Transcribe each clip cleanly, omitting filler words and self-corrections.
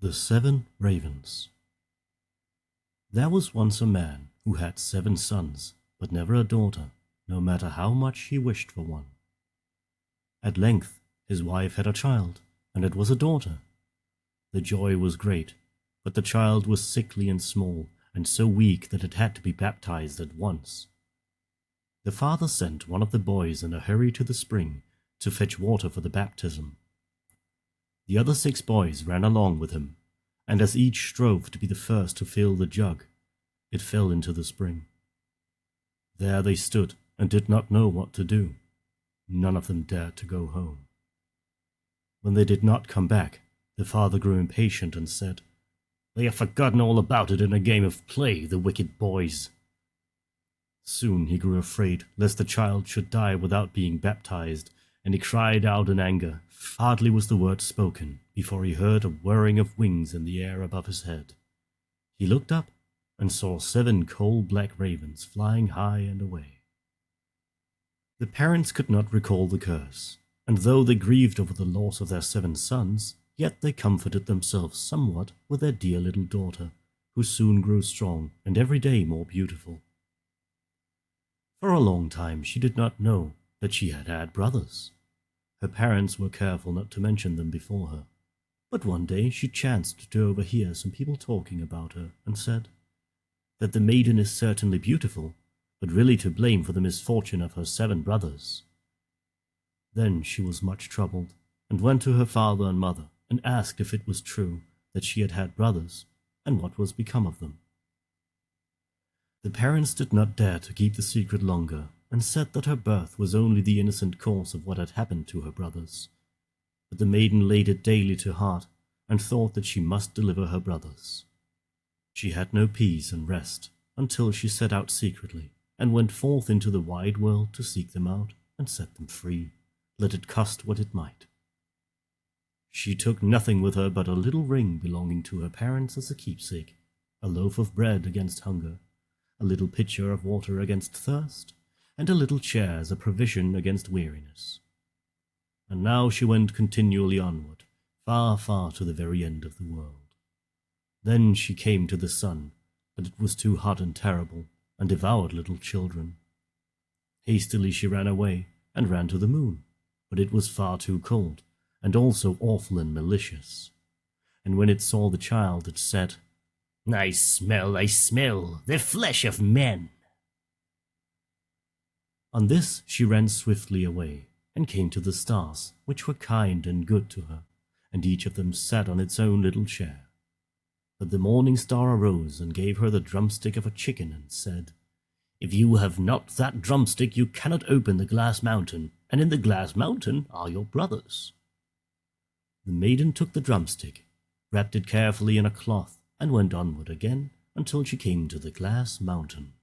The 7 Ravens. There was once a man who had 7 sons, but never a daughter, no matter how much he wished for one. At length his wife had a child, and it was a daughter. The joy was great, but the child was sickly and small, and so weak that it had to be baptized at once. The father sent one of the boys in a hurry to the spring to fetch water for the baptism. The other 6 boys ran along with him, and as each strove to be the first to fill the jug, it fell into the spring. There they stood and did not know what to do. None of them dared to go home. When they did not come back, the father grew impatient and said, "They have forgotten all about it in a game of play, the wicked boys." Soon he grew afraid lest the child should die without being baptized, and he cried out in anger. Hardly was the word spoken before he heard a whirring of wings in the air above his head. He looked up and saw 7 coal-black ravens flying high and away. The parents could not recall the curse, and though they grieved over the loss of their 7 sons, yet they comforted themselves somewhat with their dear little daughter, who soon grew strong and every day more beautiful. For a long time she did not know that she had had brothers. Her parents were careful not to mention them before her, but one day she chanced to overhear some people talking about her, and said that the maiden is certainly beautiful, but really to blame for the misfortune of her 7 brothers. Then she was much troubled, and went to her father and mother, and asked if it was true that she had had brothers, and what was become of them. The parents did not dare to keep the secret longer, and said that her birth was only the innocent cause of what had happened to her brothers. But the maiden laid it daily to heart, and thought that she must deliver her brothers. She had no peace and rest until she set out secretly, and went forth into the wide world to seek them out and set them free, let it cost what it might. She took nothing with her but a little ring belonging to her parents as a keepsake, a loaf of bread against hunger, a little pitcher of water against thirst, and a little chair as a provision against weariness. And now she went continually onward, far, far to the very end of the world. Then she came to the sun, but it was too hot and terrible, and devoured little children. Hastily she ran away, and ran to the moon, but it was far too cold, and also awful and malicious. And when it saw the child, it said, I smell the flesh of men." On this she ran swiftly away, and came to the stars, which were kind and good to her, and each of them sat on its own little chair. But the morning star arose and gave her the drumstick of a chicken, and said, "If you have not that drumstick, you cannot open the glass mountain, and in the glass mountain are your brothers." The maiden took the drumstick, wrapped it carefully in a cloth, and went onward again until she came to the glass mountain.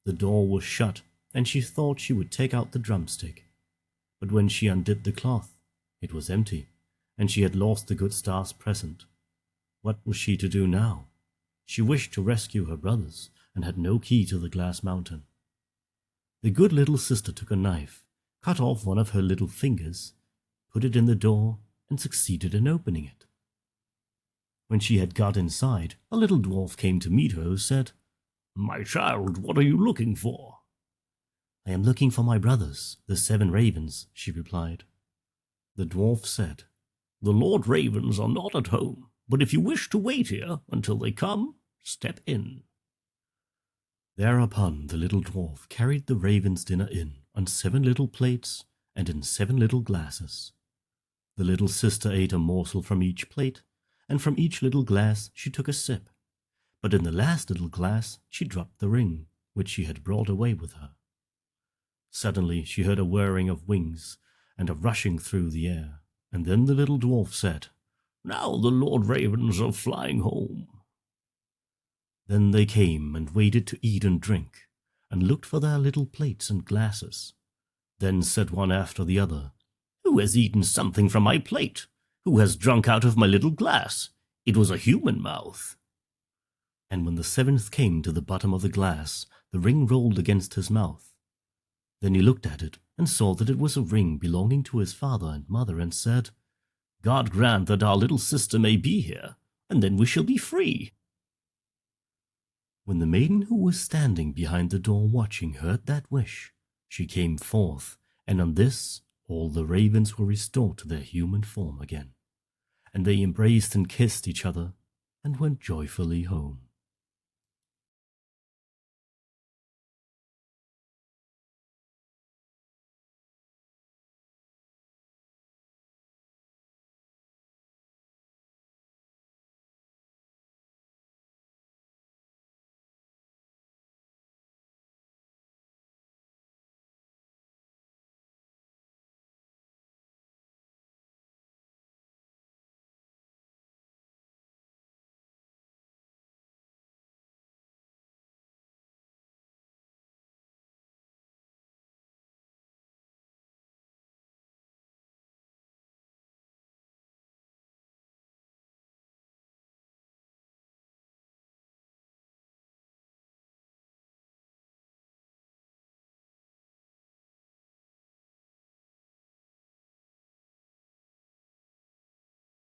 The door was shut, and she thought she would take out the drumstick. But when she undid the cloth, it was empty, and she had lost the good star's present. What was she to do now? She wished to rescue her brothers, and had no key to the glass mountain. The good little sister took a knife, cut off one of her little fingers, put it in the door, and succeeded in opening it. When she had got inside, a little dwarf came to meet her, who said, "My child, what are you looking for?" "I am looking for my brothers, the 7 ravens," she replied. The dwarf said, "The Lord Ravens are not at home, but if you wish to wait here until they come, step in." Thereupon the little dwarf carried the raven's dinner in on 7 little plates and in 7 little glasses. The little sister ate a morsel from each plate, and from each little glass she took a sip, but in the last little glass she dropped the ring, which she had brought away with her. Suddenly she heard a whirring of wings and a rushing through the air, and then the little dwarf said, "Now the Lord Ravens are flying home." Then they came and waited to eat and drink, and looked for their little plates and glasses. Then said one after the other, "Who has eaten something from my plate? Who has drunk out of my little glass? It was a human mouth." And when the 7th came to the bottom of the glass, the ring rolled against his mouth. Then he looked at it, and saw that it was a ring belonging to his father and mother, and said, God grant that our little sister may be here, and then we shall be free." When the maiden who was standing behind the door watching heard that wish, she came forth, and on this all the ravens were restored to their human form again, and they embraced and kissed each other, and went joyfully home.